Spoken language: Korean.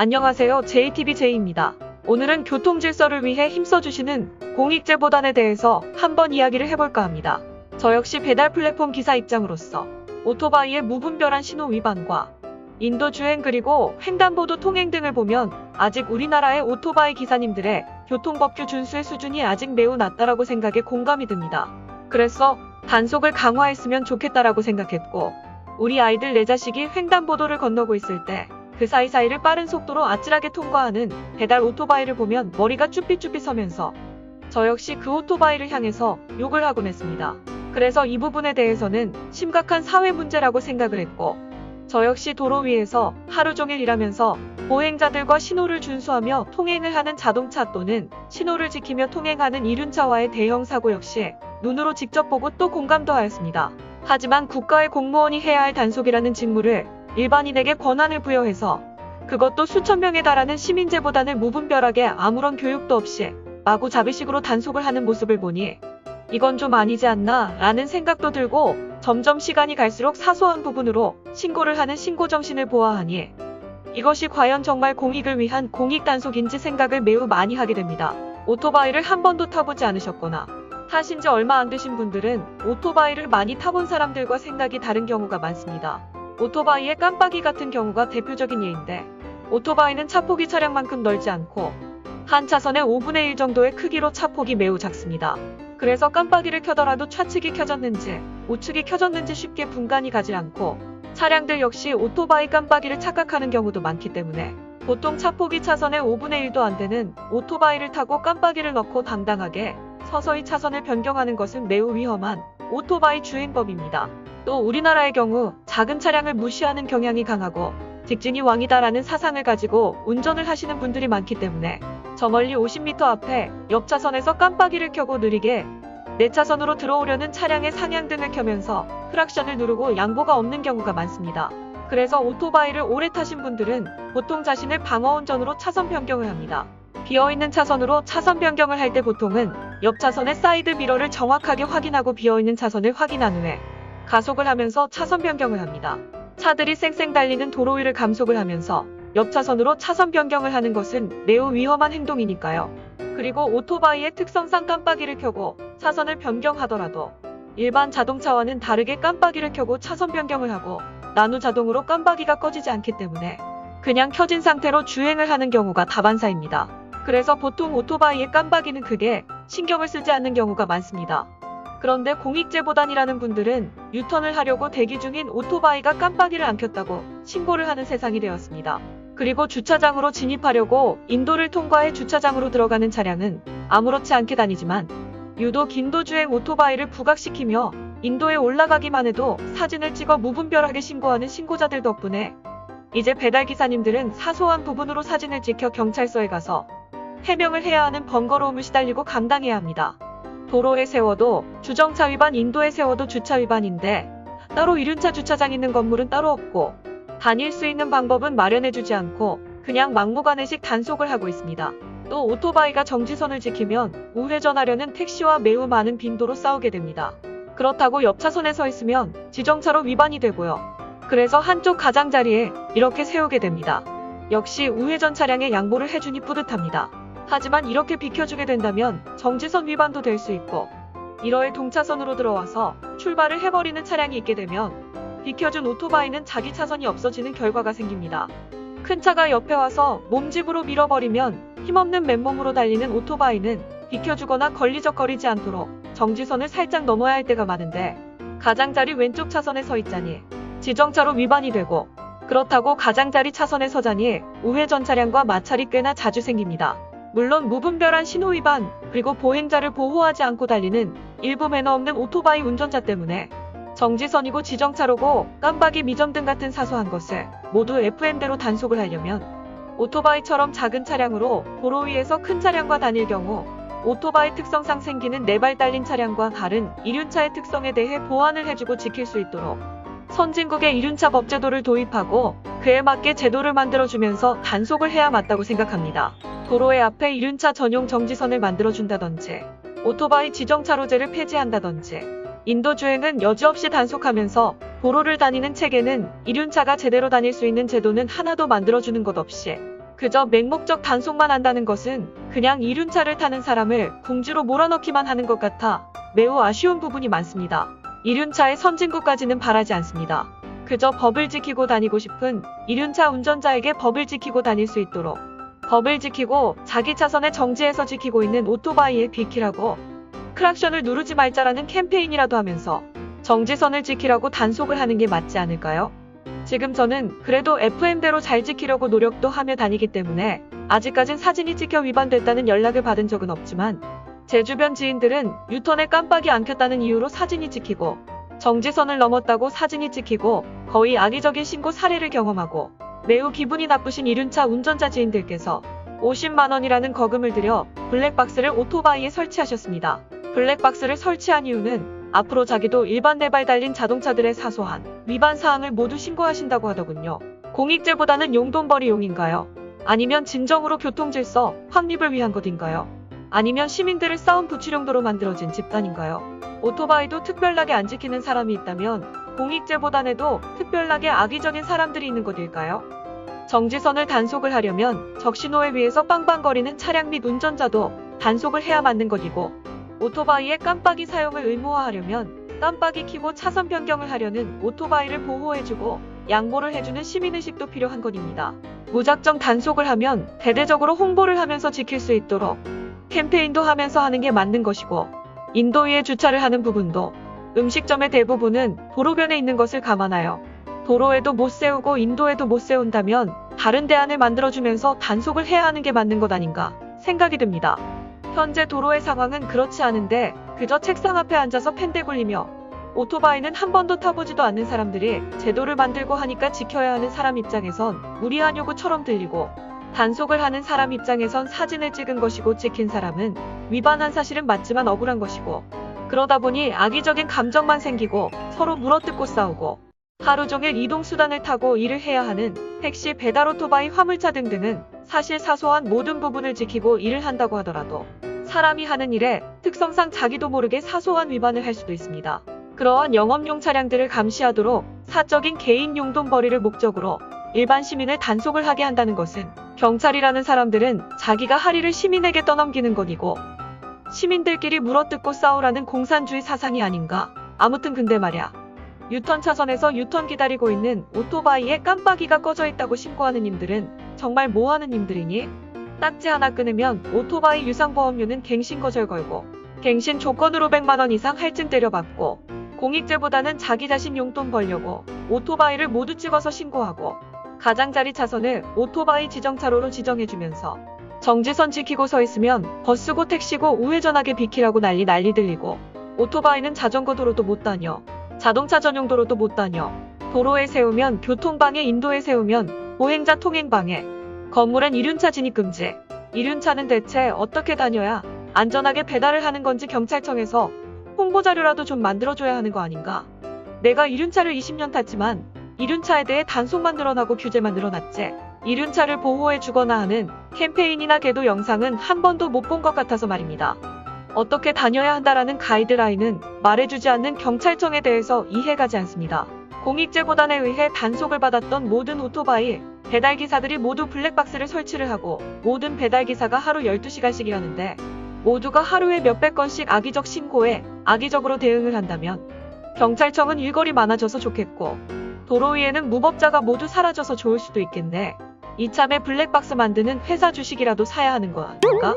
안녕하세요. JTBJ입니다. 오늘은 교통 질서를 위해 힘써주시는 공익제보단에 대해서 한번 이야기를 해볼까 합니다. 저 역시 배달 플랫폼 기사 입장으로서 오토바이의 무분별한 신호 위반과 인도주행 그리고 횡단보도 통행 등을 보면 아직 우리나라의 오토바이 기사님들의 교통법규 준수의 수준이 아직 매우 낮다라고 생각에 공감이 듭니다. 그래서 단속을 강화했으면 좋겠다라고 생각했고, 우리 아이들 내 자식이 횡단보도를 건너고 있을 때 그 사이사이를 빠른 속도로 아찔하게 통과하는 배달 오토바이를 보면 머리가 쭈삣쭈삣 서면서 저 역시 그 오토바이를 향해서 욕을 하곤 했습니다. 그래서 이 부분에 대해서는 심각한 사회 문제라고 생각을 했고, 저 역시 도로 위에서 하루 종일 일하면서 보행자들과 신호를 준수하며 통행을 하는 자동차 또는 신호를 지키며 통행하는 이륜차와의 대형 사고 역시 눈으로 직접 보고 또 공감도 하였습니다. 하지만 국가의 공무원이 해야 할 단속이라는 직무를 일반인에게 권한을 부여해서 그것도 수천 명에 달하는 시민제보단을 무분별하게 아무런 교육도 없이 마구잡이식으로 단속을 하는 모습을 보니 이건 좀 아니지 않나 라는 생각도 들고, 점점 시간이 갈수록 사소한 부분으로 신고를 하는 신고정신을 보아하니 이것이 과연 정말 공익을 위한 공익단속인지 생각을 매우 많이 하게 됩니다. 오토바이를 한 번도 타보지 않으셨거나 타신 지 얼마 안 되신 분들은 오토바이를 많이 타본 사람들과 생각이 다른 경우가 많습니다. 오토바이의 깜빡이 같은 경우가 대표적인 예인데, 오토바이는 차폭이 차량만큼 넓지 않고 한 차선의 5분의 1 정도의 크기로 차폭이 매우 작습니다. 그래서 깜빡이를 켜더라도 좌측이 켜졌는지 우측이 켜졌는지 쉽게 분간이 가지 않고, 차량들 역시 오토바이 깜빡이를 착각하는 경우도 많기 때문에 보통 차폭이 차선의 5분의 1도 안 되는 오토바이를 타고 깜빡이를 넣고 당당하게 서서히 차선을 변경하는 것은 매우 위험한 오토바이 주행법입니다. 또 우리나라의 경우 작은 차량을 무시하는 경향이 강하고 직진이 왕이다라는 사상을 가지고 운전을 하시는 분들이 많기 때문에 저 멀리 50m 앞에 옆 차선에서 깜빡이를 켜고 느리게 내 차선으로 들어오려는 차량의 상향등을 켜면서 크락션을 누르고 양보가 없는 경우가 많습니다. 그래서 오토바이를 오래 타신 분들은 보통 자신을 방어운전으로 차선 변경을 합니다. 비어있는 차선으로 차선 변경을 할 때 보통은 옆 차선의 사이드 미러를 정확하게 확인하고 비어있는 차선을 확인한 후에 가속을 하면서 차선 변경을 합니다. 차들이 쌩쌩 달리는 도로 위를 감속을 하면서 옆 차선으로 차선 변경을 하는 것은 매우 위험한 행동이니까요. 그리고 오토바이의 특성상 깜빡이를 켜고 차선을 변경하더라도 일반 자동차와는 다르게 깜빡이를 켜고 차선 변경을 하고 난후 자동으로 깜빡이가 꺼지지 않기 때문에 그냥 켜진 상태로 주행을 하는 경우가 다반사입니다. 그래서 보통 오토바이의 깜빡이는 크게 신경을 쓰지 않는 경우가 많습니다. 그런데 공익제보단이라는 분들은 유턴을 하려고 대기 중인 오토바이가 깜빡이를 안 켰다고 신고를 하는 세상이 되었습니다. 그리고 주차장으로 진입하려고 인도를 통과해 주차장으로 들어가는 차량은 아무렇지 않게 다니지만 유독 인도주행 오토바이를 부각시키며 인도에 올라가기만 해도 사진을 찍어 무분별하게 신고하는 신고자들 덕분에 이제 배달기사님들은 사소한 부분으로 사진을 찍혀 경찰서에 가서 해명을 해야 하는 번거로움을 시달리고 감당해야 합니다. 도로에 세워도 주정차 위반, 인도에 세워도 주차 위반인데 따로 이륜차 주차장 있는 건물은 따로 없고 다닐 수 있는 방법은 마련해주지 않고 그냥 막무가내식 단속을 하고 있습니다. 또 오토바이가 정지선을 지키면 우회전하려는 택시와 매우 많은 빈도로 싸우게 됩니다. 그렇다고 옆 차선에 서 있으면 지정차로 위반이 되고요. 그래서 한쪽 가장자리에 이렇게 세우게 됩니다. 역시 우회전 차량에 양보를 해주니 뿌듯합니다. 하지만 이렇게 비켜주게 된다면 정지선 위반도 될 수 있고, 이러해 동차선으로 들어와서 출발을 해버리는 차량이 있게 되면 비켜준 오토바이는 자기 차선이 없어지는 결과가 생깁니다. 큰 차가 옆에 와서 몸집으로 밀어버리면 힘없는 맨몸으로 달리는 오토바이는 비켜주거나 걸리적거리지 않도록 정지선을 살짝 넘어야 할 때가 많은데 가장자리 왼쪽 차선에 서 있자니 지정차로 위반이 되고, 그렇다고 가장자리 차선에 서자니 우회전 차량과 마찰이 꽤나 자주 생깁니다. 물론 무분별한 신호 위반 그리고 보행자를 보호하지 않고 달리는 일부 매너 없는 오토바이 운전자 때문에 정지선이고 지정차로고 깜빡이 미점등 같은 사소한 것을 모두 FM대로 단속을 하려면 오토바이처럼 작은 차량으로 도로 위에서 큰 차량과 다닐 경우 오토바이 특성상 생기는 4발 달린 차량과 다른 이륜차의 특성에 대해 보완을 해주고 지킬 수 있도록 선진국의 이륜차 법제도를 도입하고 그에 맞게 제도를 만들어주면서 단속을 해야 맞다고 생각합니다. 도로의 앞에 이륜차 전용 정지선을 만들어준다든지 오토바이 지정차로제를 폐지한다든지 인도주행은 여지없이 단속하면서 도로를 다니는 체계는 이륜차가 제대로 다닐 수 있는 제도는 하나도 만들어주는 것 없이 그저 맹목적 단속만 한다는 것은 그냥 이륜차를 타는 사람을 궁지로 몰아넣기만 하는 것 같아 매우 아쉬운 부분이 많습니다. 이륜차의 선진국까지는 바라지 않습니다. 그저 법을 지키고 다니고 싶은 이륜차 운전자에게 법을 지키고 다닐 수 있도록 법을 지키고 자기 차선에 정지해서 지키고 있는 오토바이에 비키라고 크락션을 누르지 말자라는 캠페인이라도 하면서 정지선을 지키라고 단속을 하는 게 맞지 않을까요? 지금 저는 그래도 FM대로 잘 지키려고 노력도 하며 다니기 때문에 아직까진 사진이 찍혀 위반됐다는 연락을 받은 적은 없지만 제 주변 지인들은 유턴에 깜빡이 안 켰다는 이유로 사진이 찍히고 정지선을 넘었다고 사진이 찍히고 거의 악의적인 신고 사례를 경험하고 매우 기분이 나쁘신 이륜차 운전자 지인들께서 50만 원이라는 거금을 들여 블랙박스를 오토바이에 설치하셨습니다. 블랙박스를 설치한 이유는 앞으로 자기도 일반 내발 달린 자동차들의 사소한 위반 사항을 모두 신고하신다고 하더군요. 공익제보다는 용돈벌이용인가요? 아니면 진정으로 교통질서 확립을 위한 것인가요? 아니면 시민들을 싸움 붙이용도로 만들어진 집단인가요? 오토바이도 특별하게 안 지키는 사람이 있다면 공익제보단에도 특별하게 악의적인 사람들이 있는 것일까요? 정지선을 단속을 하려면 적신호에 비해서 빵빵거리는 차량 및 운전자도 단속을 해야 맞는 것이고 오토바이의 깜빡이 사용을 의무화하려면 깜빡이 켜고 차선 변경을 하려는 오토바이를 보호해주고 양보를 해주는 시민의식도 필요한 것입니다. 무작정 단속을 하면 대대적으로 홍보를 하면서 지킬 수 있도록 캠페인도 하면서 하는 게 맞는 것이고 인도 위에 주차를 하는 부분도 음식점의 대부분은 도로변에 있는 것을 감안하여 도로에도 못 세우고 인도에도 못 세운다면 다른 대안을 만들어주면서 단속을 해야 하는 게 맞는 것 아닌가 생각이 듭니다. 현재 도로의 상황은 그렇지 않은데 그저 책상 앞에 앉아서 펜대 굴리며 오토바이는 한 번도 타보지도 않는 사람들이 제도를 만들고 하니까 지켜야 하는 사람 입장에선 무리한 요구처럼 들리고 단속을 하는 사람 입장에선 사진을 찍은 것이고 찍힌 사람은 위반한 사실은 맞지만 억울한 것이고 그러다 보니 악의적인 감정만 생기고 서로 물어뜯고 싸우고 하루 종일 이동수단을 타고 일을 해야 하는 택시, 배달 오토바이, 화물차 등등은 사실 사소한 모든 부분을 지키고 일을 한다고 하더라도 사람이 하는 일에 특성상 자기도 모르게 사소한 위반을 할 수도 있습니다. 그러한 영업용 차량들을 감시하도록 사적인 개인 용돈벌이를 목적으로 일반 시민을 단속을 하게 한다는 것은 경찰이라는 사람들은 자기가 할 일을 시민에게 떠넘기는 것이고 시민들끼리 물어뜯고 싸우라는 공산주의 사상이 아닌가. 아무튼 근데 말야. 유턴 차선에서 유턴 기다리고 있는 오토바이에 깜빡이가 꺼져 있다고 신고하는 님들은 정말 뭐하는 님들이니? 딱지 하나 끊으면 오토바이 유상보험료는 갱신 거절 걸고 갱신 조건으로 100만 원 이상 할증 때려받고 공익제보다는 자기 자신 용돈 벌려고 오토바이를 모두 찍어서 신고하고 가장자리 차선을 오토바이 지정차로로 지정해주면서 정지선 지키고 서 있으면 버스고 택시고 우회전하게 비키라고 난리 들리고 오토바이는 자전거 도로도 못 다녀. 자동차 전용 도로도 못 다녀. 도로에 세우면 교통방해, 인도에 세우면 보행자 통행방해. 건물엔 이륜차 진입금지. 이륜차는 대체 어떻게 다녀야 안전하게 배달을 하는 건지 경찰청에서 홍보자료라도 좀 만들어줘야 하는 거 아닌가. 내가 이륜차를 20년 탔지만 이륜차에 대해 단속만 늘어나고 규제만 늘어났지. 이륜차를 보호해주거나 하는 캠페인이나 계도 영상은 한 번도 못 본 것 같아서 말입니다. 어떻게 다녀야 한다라는 가이드라인은 말해주지 않는 경찰청에 대해서 이해가지 않습니다. 공익제보단에 의해 단속을 받았던 모든 오토바이 배달기사들이 모두 블랙박스를 설치를 하고 모든 배달기사가 하루 12시간씩 일하는데 모두가 하루에 몇백 건씩 악의적 신고에 악의적으로 대응을 한다면 경찰청은 일거리 많아져서 좋겠고 도로 위에는 무법자가 모두 사라져서 좋을 수도 있겠네. 이참에 블랙박스 만드는 회사 주식이라도 사야 하는 거 아닌가?